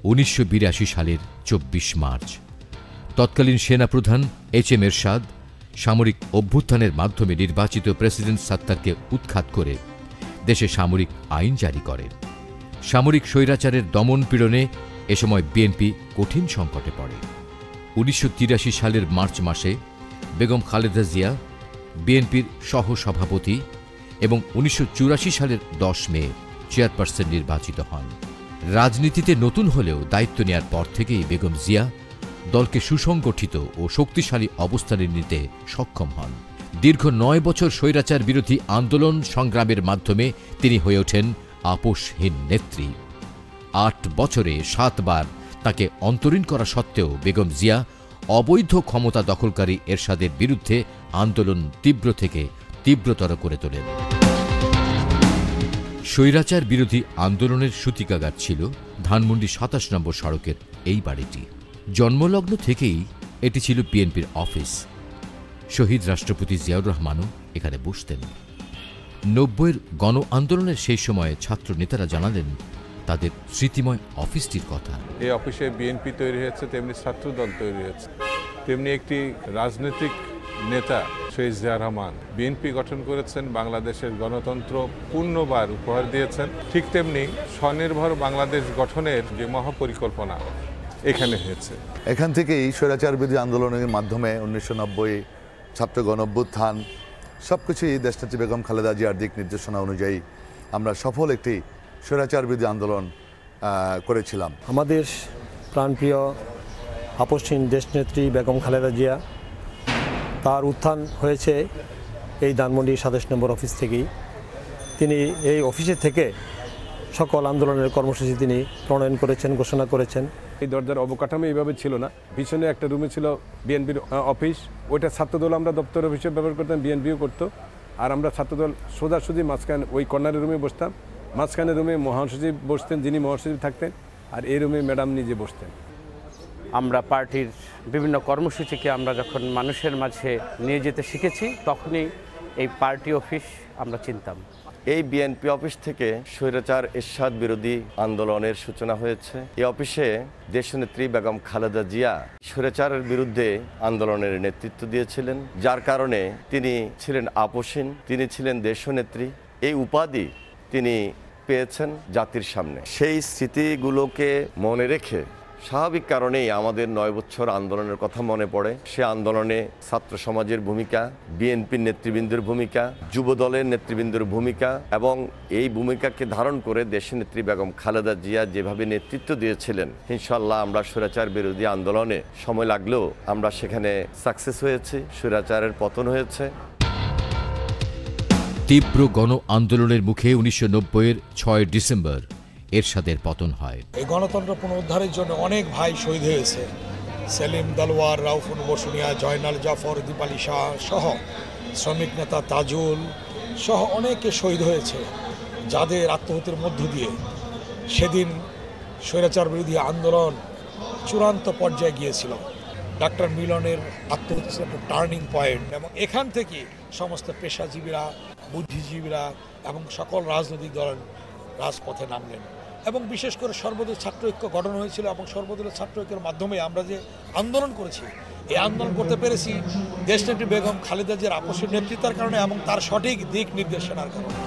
1982 সালের 24 মার্চ তৎকালীন সেনাপ্রধান এইচ.এম. এরশাদ সামরিক অভ্যুত্থানের মাধ্যমে নির্বাচিত প্রেসিডেন্ট সাত্তারকে উৎখাত করে দেশে সামরিক আইন জারি করেন। সামরিক স্বৈরাচারের দমন পীড়নে এ সময় বিএনপি কঠিন সংকটে পড়ে। 1983 সালের মার্চ মাসে বেগম খালেদা জিয়া বিএনপির সহসভাপতি এবং 1984 সালের 10 মে চেয়ারপারসন নির্বাচিত হন। রাজনীতিতে নতুন হলেও দায়িত্ব নেয়ার পর থেকেই বেগম জিয়া দলকে সুসংগঠিত ও শক্তিশালী অবস্থানে নিতে সক্ষম হন। দীর্ঘ 9 বছর স্বৈরাচার বিরোধী আন্দোলন সংগ্রামের মাধ্যমে তিনি হয়ে ওঠেন আপোষহীন নেত্রী। 8 বছরে 7 বার তাকে অন্তরীণ করা সত্ত্বেও বেগম জিয়া অবৈধ ক্ষমতা দখলকারী এরশাদের বিরুদ্ধে আন্দোলন তীব্র থেকে তীব্রতর করে তোলেন। স্বৈরাচার বিরোধী আন্দোলনের সূতিকাগার ছিল ধানমন্ডি 27 নম্বর সড়কের এই বাড়িটি। জন্মলগ্ন থেকেই এটি ছিল বিএনপির অফিস। শহীদ রাষ্ট্রপতি জিয়াউর রহমানও এখানে বসতেন। 90-এর গণ আন্দোলনের সেই সময়ে ছাত্র নেতারা জানালেন তাদের স্মৃতিময় অফিসটির কথা। এই অফিসে বিএনপি তৈরি হয়েছে, তেমনি ছাত্রদল তৈরি হয়েছে, তেমনি একটি রাজনৈতিক নেতা শহীদ জিয়াউর রহমান বিএনপি গঠন করেছেন, বাংলাদেশের গণতন্ত্র পূর্ণবার উপহার দিয়েছেন। ঠিক তেমনি স্বনির্ভর বাংলাদেশ গঠনের যে মহাপরিকল্পনা এখানে হয়েছে। এখান থেকেই স্বৈরাচার বিরোধী আন্দোলনের মাধ্যমে 1990 ছাত্র গণঅভ্যুত্থান সবকিছুই দেশনেত্রী বেগম খালেদা জিয়ার দিক নির্দেশনা অনুযায়ী আমরা সফল একটি স্বৈরাচার বিরোধী আন্দোলন করেছিলাম। আমাদের প্রাণপ্রিয় আপোষহীন দেশনেত্রী বেগম খালেদা জিয়া, তার উত্থান হয়েছে এই ধানমন্ডি 27 নম্বর অফিস থেকেই। তিনি এই অফিসে থেকে সকল আন্দোলনের কর্মসূচি তিনি প্রণয়ন করেছেন, ঘোষণা করেছেন। এই দরজার অবকাঠামো এইভাবে ছিল না। পিছনে একটা রুমে ছিল বিএনপির অফিস, ওইটা ছাত্রদল আমরা দপ্তর অফিসে ব্যবহার করতাম, বিএনপিও করতো। আর আমরা ছাত্রদল সোজাসুজি মাঝখানে ওই কর্নারের রুমে বসতাম। মাঝখানে রুমে মহাসচিব বসতেন, যিনি মহাসচিব থাকতেন, আর এই রুমে ম্যাডাম নিজে বসতেন। আমরা পার্টির বিভিন্ন কর্মসূচিকে আমরা যখন মানুষের মাঝে নিয়ে যেতে শিখেছি, তখনই এই পার্টি অফিস আমরা চিনতাম। এই বিএনপি অফিস থেকে স্বৈরাচার এরশাদ বিরোধী আন্দোলনের সূচনা হয়েছে। এই অফিসে দেশনেত্রী বেগম খালেদা জিয়া স্বৈরাচারের বিরুদ্ধে আন্দোলনের নেতৃত্ব দিয়েছিলেন, যার কারণে তিনি ছিলেন আপোষহীন, তিনি ছিলেন দেশনেত্রী। এই উপাধি তিনি পেয়েছেন জাতির সামনে। সেই স্মৃতিগুলোকে মনে রেখে স্বাভাবিক কারণেই আমাদের 9 বছর আন্দোলনের কথা মনে পড়ে। সে আন্দোলনে ছাত্র সমাজের ভূমিকা, বিএনপির নেতৃবৃন্দের ভূমিকা, যুব দলের নেতৃবৃন্দের ভূমিকা, এবং এই ভূমিকাকে ধারণ করে দেশনেত্রী বেগম খালেদা জিয়া যেভাবে নেতৃত্ব দিয়েছিলেন, ইনশাআল্লাহ আমরা স্বৈরাচার বিরোধী আন্দোলনে সময় লাগলেও আমরা সেখানে সাকসেস হয়েছি, স্বৈরাচারের পতন হয়েছে। তীব্র গণ আন্দোলনের মুখে 1990-এর 6 ডিসেম্বর এরশাদের পতন হয়। এই গণতন্ত্র পুনরুদ্ধারের জন্য অনেক ভাই শহীদ হয়েছে। সেলিম দালওয়ার, রাউফুন বসুনিয়া, জয়নাল জাফর, দীপালি শাহ সহ, শ্রমিক নেতা তাজুল সহ অনেকে শহীদ হয়েছে, যাদের আত্মহত্যের মধ্য দিয়ে সেদিন স্বৈরাচার বিরোধী আন্দোলন চূড়ান্ত পর্যায়ে গিয়েছিল। ডাক্তার মিলনের আত্মহত্যা ছিল একটা টার্নিং পয়েন্ট, এবং এখান থেকে সমস্ত পেশাজীবীরা, বুদ্ধিজীবীরা এবং সকল রাজনৈতিক দল রাজপথে নামলেন, এবং বিশেষ করে সর্বদলীয় ছাত্র ঐক্য গঠন হয়েছিল, এবং সর্বদলীয় ছাত্র ঐক্যের মাধ্যমে আমরা যে আন্দোলন করেছি, এই আন্দোলন করতে পেরেছি দেশনেত্রী বেগম খালেদা জিয়ার আপোষহীন নেতৃত্বের কারণে এবং তার সঠিক দিক নির্দেশনার কারণে।